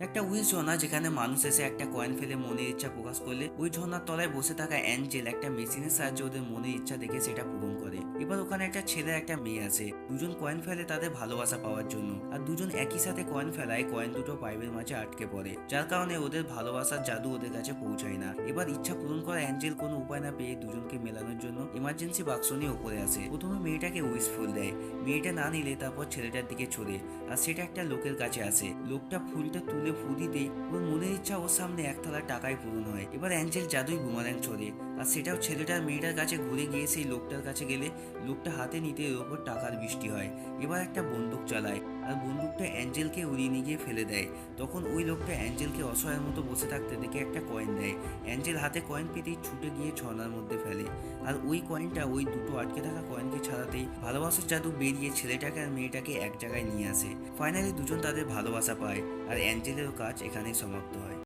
একটা উইল ঝর্ণা যেখানে মানুষ এসে একটা কয়েন ফেলে মনের ইচ্ছা প্রকাশ করলে ওই ঝর্ণার তলায় বসে থাকা অ্যাঞ্জেল একটা মেশিনের সাহায্যে ওদের মনের ইচ্ছা দেখে সেটা পূরণ করে। এবার ওখানে একটা ছেলে একটা মেয়ে আছে, দুজন কয়েন ফেলে তাদের ভালোবাসা পাওয়ার জন্য, আর দুজন একই সাথে কয়েন ফেলায় কয়েন দুটো পাইপের মাঝে আটকে পড়ে, যার কারণে ওদের ভালোবাসার জাদু ওদের কাছে পৌঁছায় না। এবার ইচ্ছা পূরণ করা অ্যাঞ্জেল কোনো উপায় না পেয়ে দুজনকে মেলানোর জন্য ইমার্জেন্সি বাক্স নিয়ে উপরে আসে। প্রথমে মেয়েটাকে উইশ ফুল দেয়, মেয়েটা না নিলে তারপর ছেলেটার দিকে ছড়ে, আর সেটা একটা লোকের কাছে আসে। লোকটা ফুলটা তুলে ফু দিতেই ওর মনের ইচ্ছা ওর সামনে এক থালা টাকায় পূরণ হয়। এবার অ্যাঞ্জেল জাদুই বুমার্যাং ছোড়ে, আর সেটাও ছেলেটার মেয়েটার কাছে ঘুরে গিয়ে সেই লোকটার কাছে গেলে লোকটা হাতে নিতে এর ওপর টাকার বৃষ্টি হয়। এবার একটা বন্দুক চালায়, আর বন্দুকটা অ্যাঞ্জেলকে উড়িয়ে নিয়ে গিয়ে ফেলে দেয়। তখন ওই লোকটা অ্যাঞ্জেলকে অসহায়ের মতো বসে থাকতে দেখে একটা কয়েন দেয়। অ্যাঞ্জেল হাতে কয়েন পেতেই ছুটে গিয়ে ঝর্ণার মধ্যে ফেলে, আর ওই কয়েনটা ওই দুটো আটকে থাকা কয়েনকে ছাড়াতেই ভালোবাসার জাদু বেরিয়ে ছেলেটাকে আর মেয়েটাকে এক জায়গায় নিয়ে আসে। ফাইনালি দুজন তাদের ভালোবাসা পায়, আর অ্যাঞ্জেলেরও কাজ এখানেই সমাপ্ত হয়।